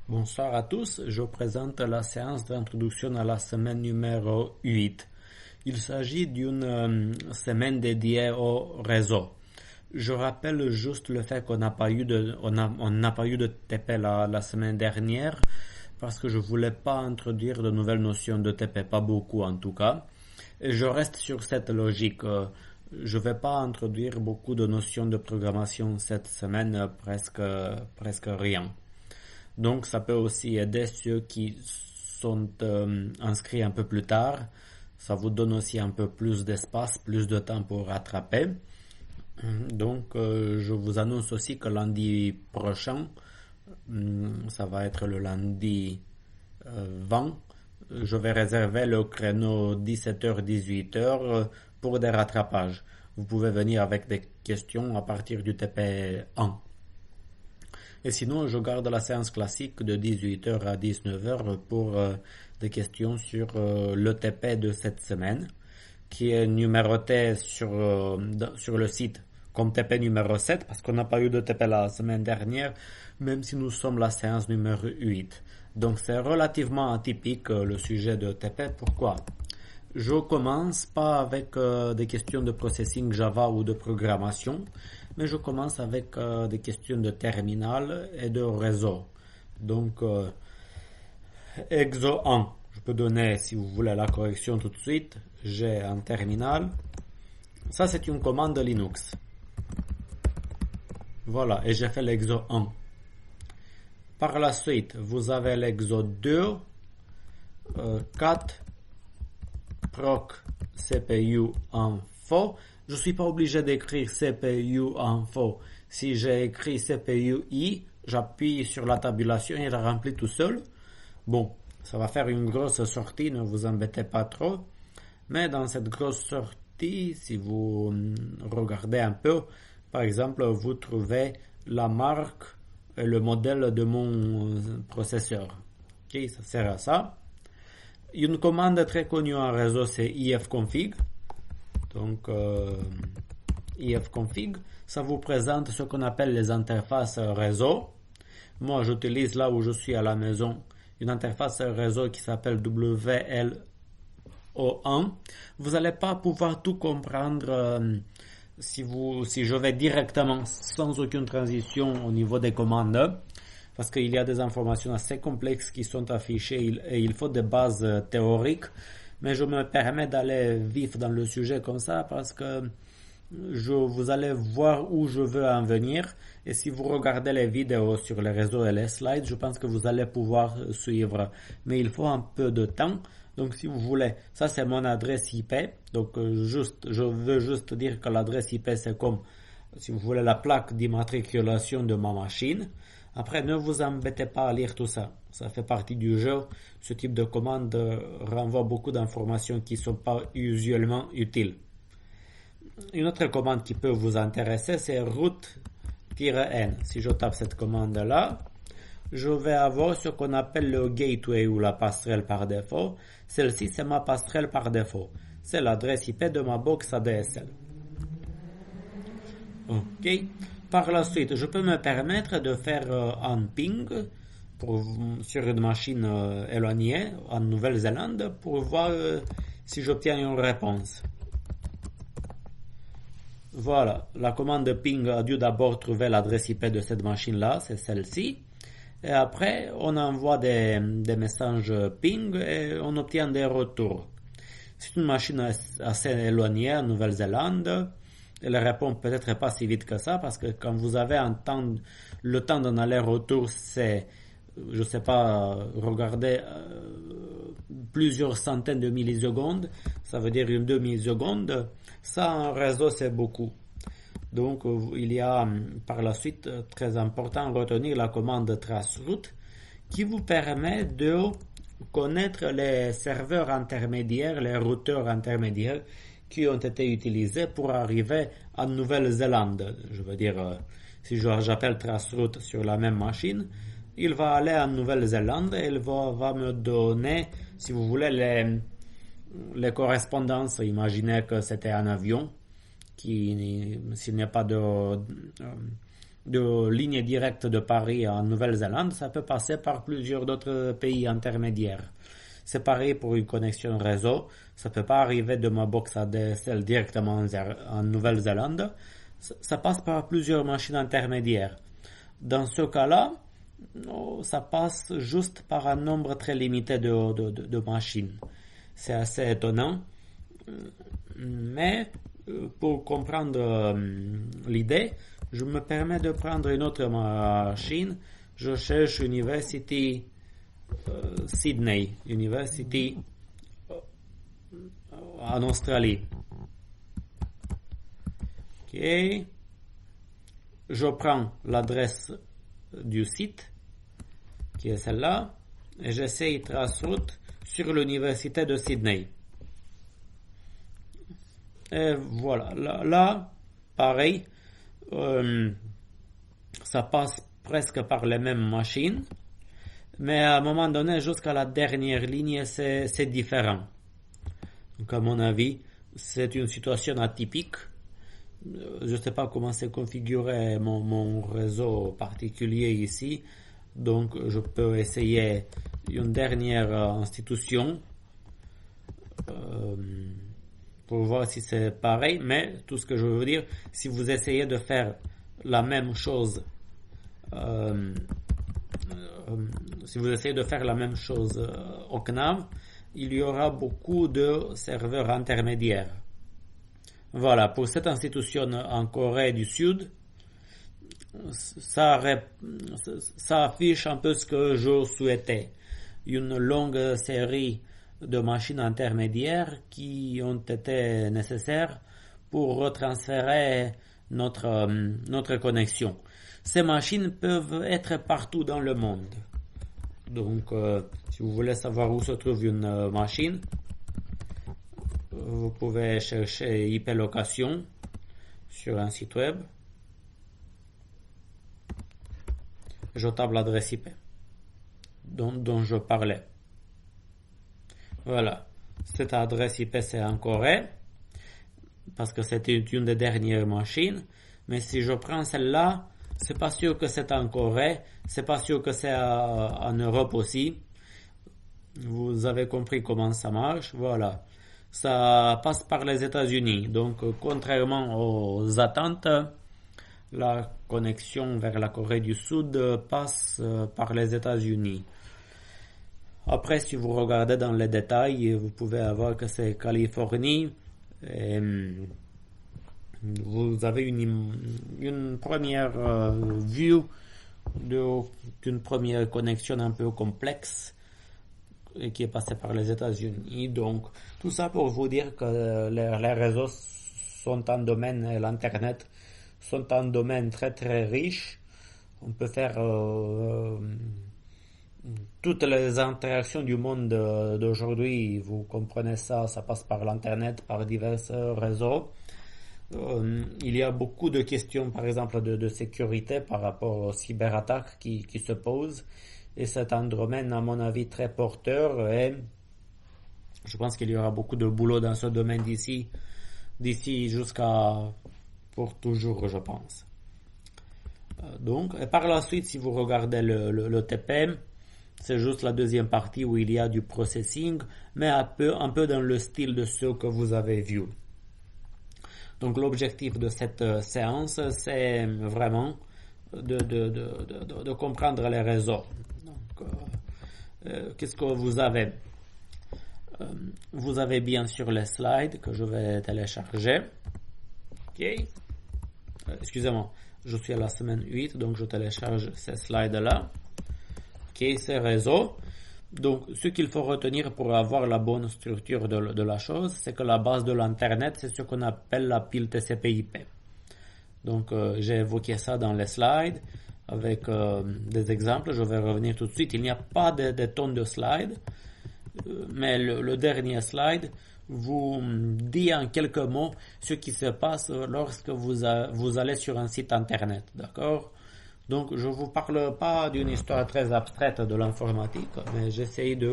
Bonsoir à tous, je vous présente la séance d'introduction à la semaine numéro 8. Il s'agit d'une semaine dédiée au réseau. Je rappelle juste le fait qu'on n'a pas eu de TP la semaine dernière parce que je voulais pas introduire de nouvelles notions de TP, pas beaucoup en tout cas. Et je reste sur cette logique. Je vais pas introduire beaucoup de notions de programmation cette semaine, presque rien. Donc ça peut aussi aider ceux qui sont inscrits un peu plus tard. Ça vous donne aussi un peu plus d'espace, plus de temps pour rattraper. Donc je vous annonce aussi que lundi prochain, ça va être le lundi 20, je vais réserver le créneau 17h-18h pour des rattrapages. Vous pouvez venir avec des questions à partir du TP1. Et sinon, je garde la séance classique de 18h à 19h pour des questions sur le TP de cette semaine, qui est numéroté sur le site comme TP numéro 7, parce qu'on n'a pas eu de TP la semaine dernière, même si nous sommes la séance numéro 8. Donc c'est relativement atypique le sujet de TP. Pourquoi? Je commence pas avec des questions de processing Java ou de programmation, mais je commence avec des questions de terminal et de réseau. Donc, exo 1, je peux donner, si vous voulez, la correction tout de suite. J'ai un terminal. Ça, c'est une commande Linux. Voilà, et j'ai fait l'exo 1. Par la suite, vous avez l'exo 2, 4, proc CPU info. Je suis pas obligé d'écrire CPU info. Si j'ai écrit CPU i, j'appuie sur la tabulation et il remplit tout seul. Bon, ça va faire une grosse sortie, ne vous embêtez pas trop. Mais dans cette grosse sortie, si vous regardez un peu, par exemple, vous trouvez la marque et le modèle de mon processeur. Ok, ça sert à ça. Une commande très connue en réseau, c'est ifconfig. Donc, ifconfig, ça vous présente ce qu'on appelle les interfaces réseau. Moi, j'utilise là où je suis à la maison une interface réseau qui s'appelle WLO1. Vous n'allez pas pouvoir tout comprendre si je vais directement sans aucune transition au niveau des commandes, parce qu'il y a des informations assez complexes qui sont affichées et il faut des bases théoriques. Mais je me permets d'aller vif dans le sujet comme ça parce que vous allez voir où je veux en venir. Et si vous regardez les vidéos sur les réseaux et les slides, je pense que vous allez pouvoir suivre. Mais il faut un peu de temps. Donc si vous voulez, ça c'est mon adresse IP. Donc je veux juste dire que l'adresse IP c'est comme, si vous voulez, la plaque d'immatriculation de ma machine. Après, ne vous embêtez pas à lire tout ça. Ça fait partie du jeu. Ce type de commande renvoie beaucoup d'informations qui ne sont pas usuellement utiles. Une autre commande qui peut vous intéresser, c'est root-n. Si je tape cette commande-là, je vais avoir ce qu'on appelle le gateway ou la passerelle par défaut. Celle-ci, c'est ma passerelle par défaut. C'est l'adresse IP de ma box ADSL. Ok. Par la suite, je peux me permettre de faire un ping sur une machine éloignée en Nouvelle-Zélande pour voir si j'obtiens une réponse. Voilà, la commande ping a dû d'abord trouver l'adresse IP de cette machine-là, c'est celle-ci. Et après, on envoie des messages ping et on obtient des retours. C'est une machine assez éloignée en Nouvelle-Zélande. Elle répond peut-être pas si vite que ça parce que quand vous avez le temps d'un aller-retour, c'est, je sais pas, regardez, plusieurs centaines de millisecondes, ça veut dire une demi-seconde. Ça en réseau c'est beaucoup. Donc il y a par la suite, très important, retenir la commande traceroute qui vous permet de connaître les serveurs intermédiaires, les routeurs intermédiaires qui ont été utilisés pour arriver en Nouvelle-Zélande. Je veux dire, si j'appelle traceroute sur la même machine, il va aller en Nouvelle-Zélande et il va me donner, si vous voulez, les correspondances. Imaginez que c'était un avion qui, s'il n'y a pas de ligne directe de Paris en Nouvelle-Zélande, ça peut passer par plusieurs d'autres pays intermédiaires. C'est pareil pour une connexion réseau. Ça peut pas arriver de ma box ADSL directement en Nouvelle-Zélande. Ça passe par plusieurs machines intermédiaires. Dans ce cas-là, ça passe juste par un nombre très limité de machines. C'est assez étonnant. Mais pour comprendre l'idée, je me permets de prendre une autre machine. Je cherche University Sydney, University en Australie. Ok. Je prends l'adresse du site, qui est celle-là, et j'essaye trace-route sur l'université de Sydney. Et voilà, là pareil, ça passe presque par les mêmes machines, mais à un moment donné, jusqu'à la dernière ligne, c'est différent. Donc à mon avis, c'est une situation atypique. Je ne sais pas comment c'est configuré mon réseau particulier ici, donc je peux essayer une dernière institution pour voir si c'est pareil, mais tout ce que je veux dire, si vous essayez de faire la même chose au CNAV, il y aura beaucoup de serveurs intermédiaires. Voilà, pour cette institution en Corée du Sud, ça affiche un peu ce que je souhaitais. Une longue série de machines intermédiaires qui ont été nécessaires pour retransférer notre connexion. Ces machines peuvent être partout dans le monde. Donc, si vous voulez savoir où se trouve une machine, vous pouvez chercher IP location sur un site web. Je tape l'adresse IP dont je parlais. Voilà. Cette adresse IP, c'est en Corée, parce que c'était une des dernières machines. Mais si je prends celle-là, c'est pas sûr que c'est en Corée, c'est pas sûr que c'est en Europe aussi. Vous avez compris comment ça marche. Voilà. Ça passe par les États-Unis. Donc, contrairement aux attentes, la connexion vers la Corée du Sud passe par les États-Unis. Après, si vous regardez dans les détails, vous pouvez avoir que c'est Californie. Et vous avez une première vue d'une première connexion un peu complexe et qui est passée par les États-Unis. Donc, tout ça pour vous dire que les réseaux sont un domaine, et l'Internet sont un domaine très très riche. On peut faire toutes les interactions du monde d'aujourd'hui, vous comprenez ça passe par l'Internet, par divers réseaux. Il y a beaucoup de questions, par exemple, de sécurité par rapport aux cyberattaques qui se posent. Et c'est un domaine, à mon avis, très porteur. Et je pense qu'il y aura beaucoup de boulot dans ce domaine d'ici jusqu'à pour toujours, je pense. Donc, et par la suite, si vous regardez le TPM, c'est juste la deuxième partie où il y a du processing, mais un peu dans le style de ce que vous avez vu. Donc l'objectif de cette séance, c'est vraiment de comprendre les réseaux. Donc, qu'est-ce que vous avez? Vous avez bien sûr les slides que je vais télécharger. Ok. Excusez-moi, je suis à la semaine 8, donc je télécharge ces slides-là. Ok, ces réseaux. Donc, ce qu'il faut retenir pour avoir la bonne structure de la chose, c'est que la base de l'Internet, c'est ce qu'on appelle la pile TCP/IP. Donc, j'ai évoqué ça dans les slides avec des exemples. Je vais revenir tout de suite. Il n'y a pas de tonnes de slides, mais le dernier slide vous dit en quelques mots ce qui se passe lorsque vous allez sur un site Internet. D'accord ? Donc, je ne vous parle pas d'une histoire très abstraite de l'informatique, mais j'essaie de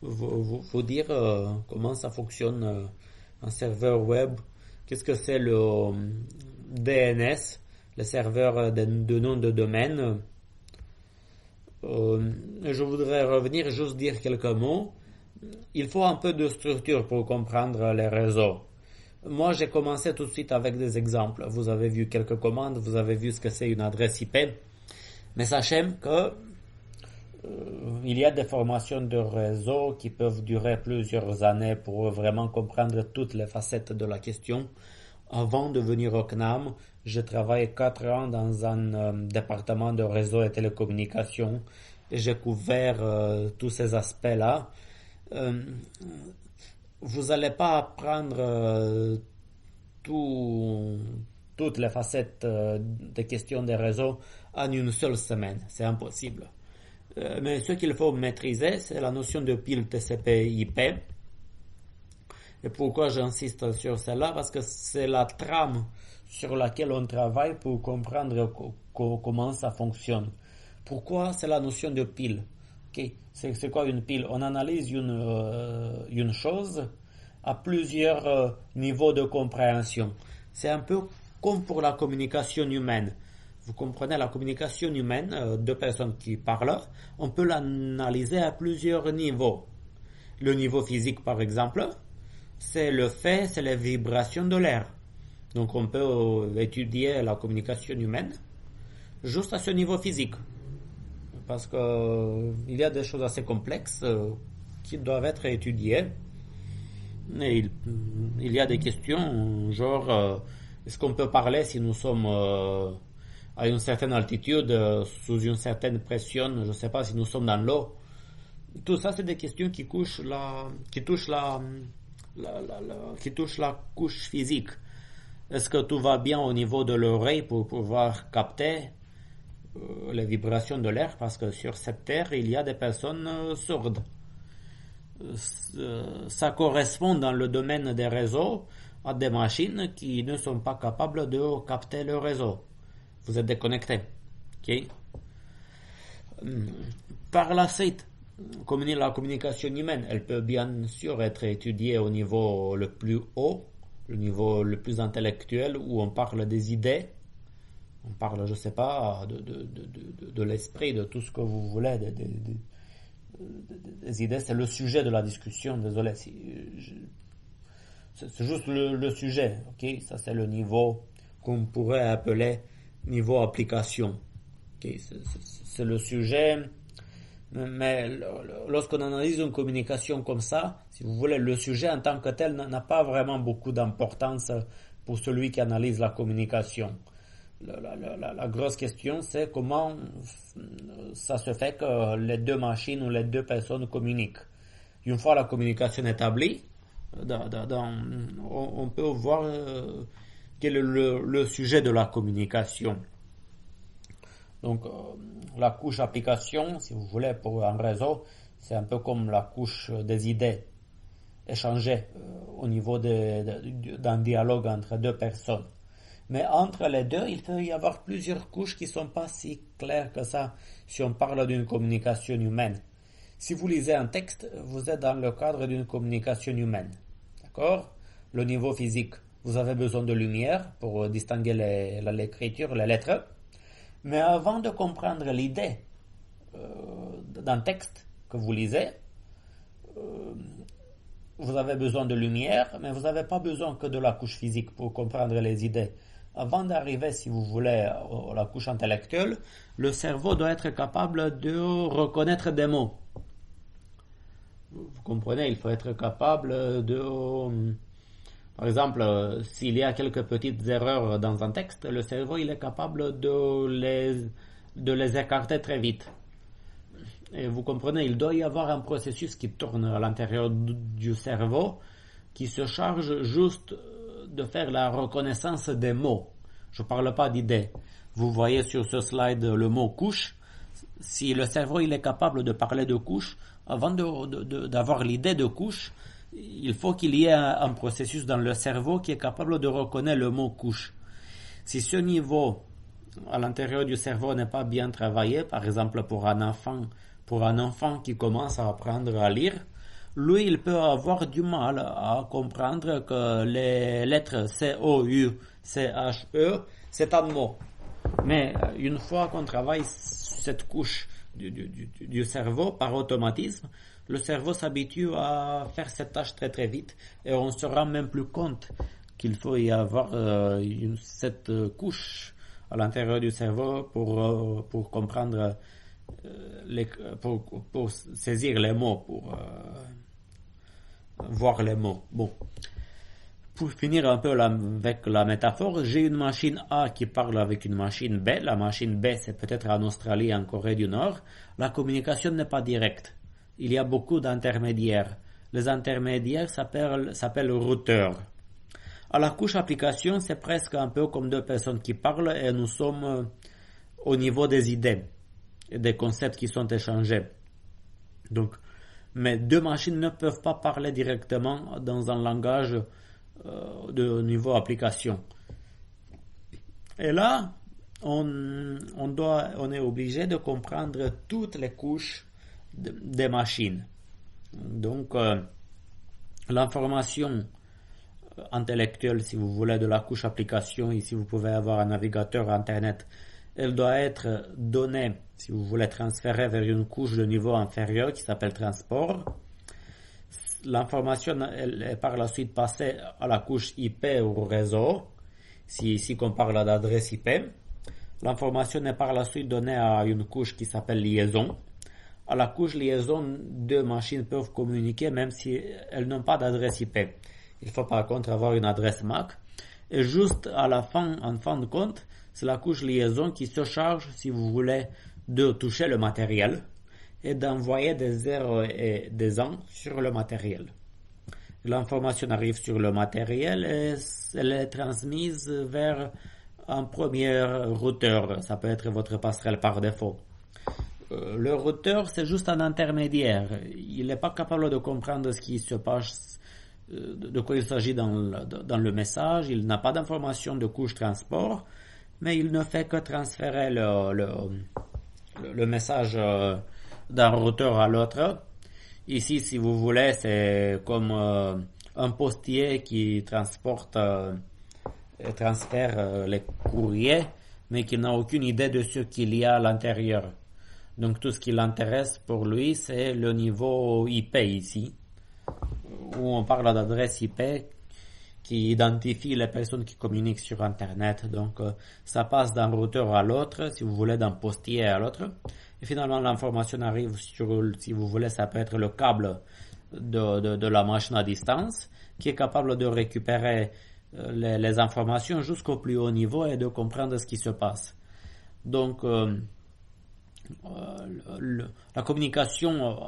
vous dire comment ça fonctionne un serveur web, qu'est-ce que c'est le DNS, les serveurs de nom de domaine. Je voudrais revenir, juste dire quelques mots. Il faut un peu de structure pour comprendre les réseaux. Moi, j'ai commencé tout de suite avec des exemples. Vous avez vu quelques commandes, vous avez vu ce que c'est une adresse IP. Mais sachez que il y a des formations de réseau qui peuvent durer plusieurs années pour vraiment comprendre toutes les facettes de la question. Avant de venir au CNAM, j'ai travaillé 4 ans dans un département de réseau et télécommunications et j'ai couvert tous ces aspects-là. Vous n'allez pas apprendre toutes les facettes des questions des réseaux en une seule semaine, c'est impossible. Mais ce qu'il faut maîtriser, c'est la notion de pile TCP/IP. Et pourquoi j'insiste sur cela? Parce que c'est la trame sur laquelle on travaille pour comprendre comment ça fonctionne. Pourquoi c'est la notion de pile? Okay. C'est quoi une pile? On analyse une chose à plusieurs niveaux de compréhension. C'est un peu comme pour la communication humaine. Vous comprenez, la communication humaine, deux personnes qui parlent, on peut l'analyser à plusieurs niveaux. Le niveau physique, par exemple, c'est les vibrations de l'air. Donc on peut étudier la communication humaine juste à ce niveau physique. Parce que il y a des choses assez complexes qui doivent être étudiées. Et il y a des questions, genre, est-ce qu'on peut parler si nous sommes à une certaine altitude, sous une certaine pression, je ne sais pas si nous sommes dans l'eau. Tout ça, c'est des questions qui touchent la couche physique. Est-ce que tout va bien au niveau de l'oreille pour pouvoir capter les vibrations de l'air? Parce que sur cette terre, il y a des personnes sourdes. Ça correspond dans le domaine des réseaux à des machines qui ne sont pas capables de capter le réseau. Vous êtes déconnecté. Okay? Par la suite, la communication humaine, elle peut bien sûr être étudiée au niveau le plus haut, le niveau le plus intellectuel, où on parle des idées, on parle, je sais pas, de l'esprit, de tout ce que vous voulez, des idées, c'est le sujet de la discussion, désolé, c'est juste le sujet, ok? Ça c'est le niveau qu'on pourrait appeler niveau application, okay? C'est le sujet. Mais lorsqu'on analyse une communication comme ça, si vous voulez, le sujet en tant que tel n'a pas vraiment beaucoup d'importance pour celui qui analyse la communication. La grosse question, c'est comment ça se fait que les deux machines ou les deux personnes communiquent. Une fois la communication établie, on peut voir quel est le sujet de la communication. Donc, la couche application, si vous voulez, pour un réseau, c'est un peu comme la couche des idées échangées au niveau d'un dialogue entre deux personnes. Mais entre les deux, il peut y avoir plusieurs couches qui ne sont pas si claires que ça si on parle d'une communication humaine. Si vous lisez un texte, vous êtes dans le cadre d'une communication humaine. D'accord? Le niveau physique, vous avez besoin de lumière pour distinguer l'écriture, les lettres. Mais avant de comprendre l'idée d'un texte que vous lisez, vous avez besoin de lumière, mais vous n'avez pas besoin que de la couche physique pour comprendre les idées. Avant d'arriver, si vous voulez, à la couche intellectuelle, le cerveau doit être capable de reconnaître des mots. Vous comprenez, il faut être capable de... Par exemple, s'il y a quelques petites erreurs dans un texte, le cerveau il est capable de les écarter très vite. Et vous comprenez, il doit y avoir un processus qui tourne à l'intérieur du cerveau qui se charge juste de faire la reconnaissance des mots. Je ne parle pas d'idées. Vous voyez sur ce slide le mot couche. Si le cerveau il est capable de parler de couche, avant d'avoir l'idée de couche, il faut qu'il y ait un processus dans le cerveau qui est capable de reconnaître le mot couche. Si ce niveau à l'intérieur du cerveau n'est pas bien travaillé, par exemple pour un enfant qui commence à apprendre à lire, lui il peut avoir du mal à comprendre que les lettres C, O, U, C, H, E, c'est un mot. Mais une fois qu'on travaille cette couche du cerveau par automatisme, le cerveau s'habitue à faire cette tâche très très vite et on se rend même plus compte qu'il faut y avoir cette couche à l'intérieur du cerveau pour comprendre, pour saisir les mots, pour voir les mots. Bon. Pour finir un peu avec la métaphore, j'ai une machine A qui parle avec une machine B. La machine B, c'est peut-être en Australie, en Corée du Nord. La communication n'est pas directe. Il y a beaucoup d'intermédiaires. Les intermédiaires s'appellent routeurs. À la couche application, c'est presque un peu comme deux personnes qui parlent et nous sommes au niveau des idées et des concepts qui sont échangés. Donc, mais deux machines ne peuvent pas parler directement dans un langage de niveau application. Et là, on est obligé de comprendre toutes les couches des machines. Donc, l'information intellectuelle, si vous voulez, de la couche application, ici vous pouvez avoir un navigateur Internet, elle doit être donnée, si vous voulez, transférée vers une couche de niveau inférieur qui s'appelle transport. L'information est par la suite passée à la couche IP ou réseau, ici qu'on parle d'adresse IP. L'information est par la suite donnée à une couche qui s'appelle liaison. À la couche liaison, deux machines peuvent communiquer même si elles n'ont pas d'adresse IP. Il faut par contre avoir une adresse MAC. Et juste à la fin, en fin de compte, c'est la couche liaison qui se charge, si vous voulez, de toucher le matériel et d'envoyer des 0 et des 1 sur le matériel. L'information arrive sur le matériel et elle est transmise vers un premier routeur. Ça peut être votre passerelle par défaut. Le routeur, c'est juste un intermédiaire. Il n'est pas capable de comprendre ce qui se passe, de quoi il s'agit dans le message. Il n'a pas d'information de couche transport, mais il ne fait que transférer le message d'un routeur à l'autre. Ici, si vous voulez, c'est comme un postier qui transporte et transfère les courriers, mais qui n'a aucune idée de ce qu'il y a à l'intérieur. Donc tout ce qui l'intéresse pour lui, c'est le niveau IP ici, où on parle d'adresse IP qui identifie les personnes qui communiquent sur Internet. Donc ça passe d'un routeur à l'autre, si vous voulez, d'un postier à l'autre. Et finalement, l'information arrive sur, si vous voulez, ça peut être le câble de la machine à distance, qui est capable de récupérer les informations jusqu'au plus haut niveau et de comprendre ce qui se passe. Donc, la communication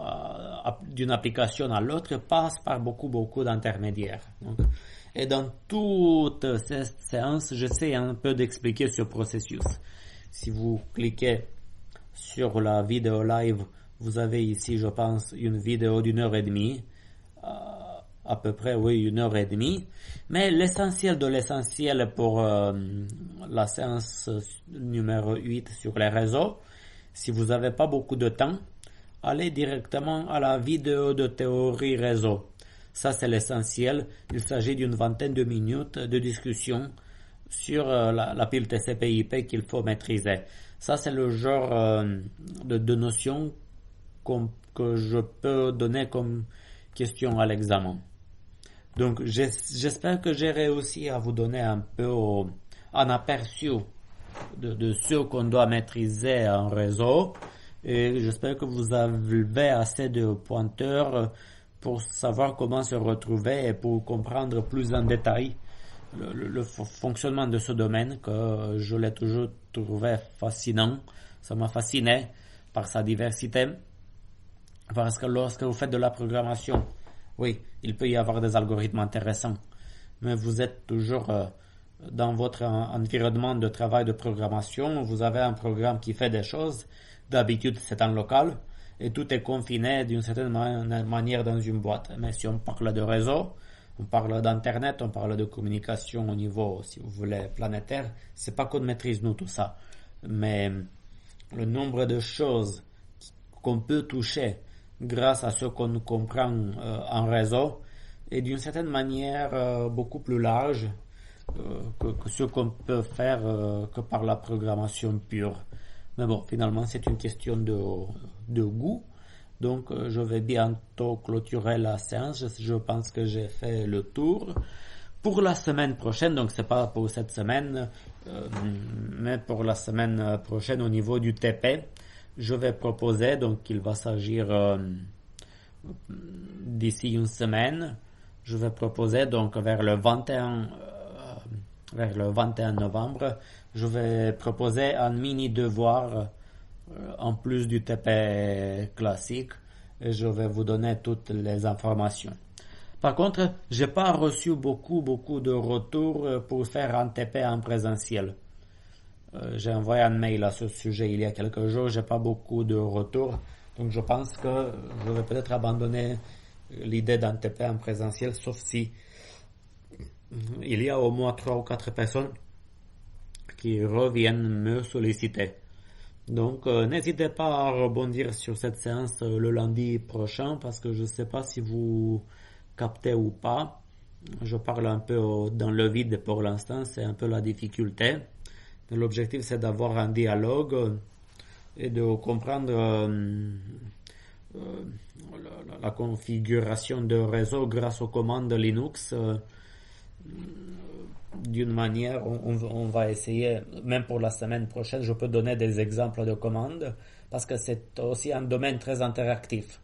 d'une application à l'autre passe par beaucoup d'intermédiaires. Donc, et dans toutes ces séances, j'essaie un peu d'expliquer ce processus. Si vous cliquez sur la vidéo live, vous avez ici, je pense, une vidéo d'1h30, à peu près, oui, 1h30. Mais l'essentiel de l'essentiel pour la séance numéro 8 sur les réseaux, si vous n'avez pas beaucoup de temps, allez directement à la vidéo de théorie réseau. Ça, c'est l'essentiel. Il s'agit d'une vingtaine de minutes de discussion sur la pile TCP/IP qu'il faut maîtriser. Ça, c'est le genre de notion que je peux donner comme question à l'examen. Donc, j'espère que j'ai réussi à vous donner un peu un aperçu de ce qu'on doit maîtriser en réseau. Et j'espère que vous avez assez de pointeurs pour savoir comment se retrouver et pour comprendre plus en détail le fonctionnement de ce domaine que je l'ai toujours trouvé fascinant. Ça m'a fasciné par sa diversité. Parce que lorsque vous faites de la programmation, oui, il peut y avoir des algorithmes intéressants, mais vous êtes toujours dans votre environnement de travail de programmation. Vous avez un programme qui fait des choses. D'habitude, c'est en local et tout est confiné d'une certaine manière dans une boîte. Mais si on parle de réseau, on parle d'internet, on parle de communication au niveau, si vous voulez, planétaire, c'est pas qu'on maîtrise nous tout ça, mais le nombre de choses qu'on peut toucher grâce à ce qu'on comprend en réseau est d'une certaine manière beaucoup plus large que ce qu'on peut faire que par la programmation pure. Mais bon, finalement, c'est une question de goût. Donc, je vais bientôt clôturer la séance. Je pense que j'ai fait le tour. Pour la semaine prochaine, donc c'est pas pour cette semaine, mais pour la semaine prochaine au niveau du TP, je vais proposer, donc il va s'agir d'ici une semaine, je vais proposer donc vers le 21 novembre, je vais proposer un mini devoir en plus du TP classique et je vais vous donner toutes les informations. Par contre, j'ai pas reçu beaucoup de retours pour faire un TP en présentiel. J'ai envoyé un mail à ce sujet il y a quelques jours, j'ai pas beaucoup de retours, donc je pense que je vais peut-être abandonner l'idée d'un TP en présentiel, sauf si il y a au moins 3 ou 4 personnes qui reviennent me solliciter. Donc n'hésitez pas à rebondir sur cette séance le lundi prochain parce que je ne sais pas si vous captez ou pas. Je parle un peu dans le vide pour l'instant, c'est un peu la difficulté. L'objectif c'est d'avoir un dialogue et de comprendre la configuration de réseau grâce aux commandes Linux. D'une manière, on va essayer, même pour la semaine prochaine, je peux donner des exemples de commandes parce que c'est aussi un domaine très interactif.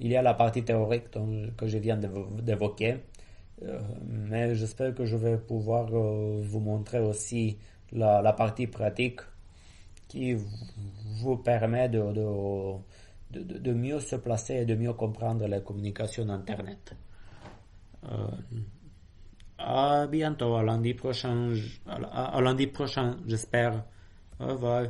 Il y a la partie théorique que je viens d'évoquer, mais j'espère que je vais pouvoir vous montrer aussi la partie pratique qui vous permet de mieux se placer et de mieux comprendre les communications Internet. À bientôt, à lundi prochain, j'espère. Au revoir.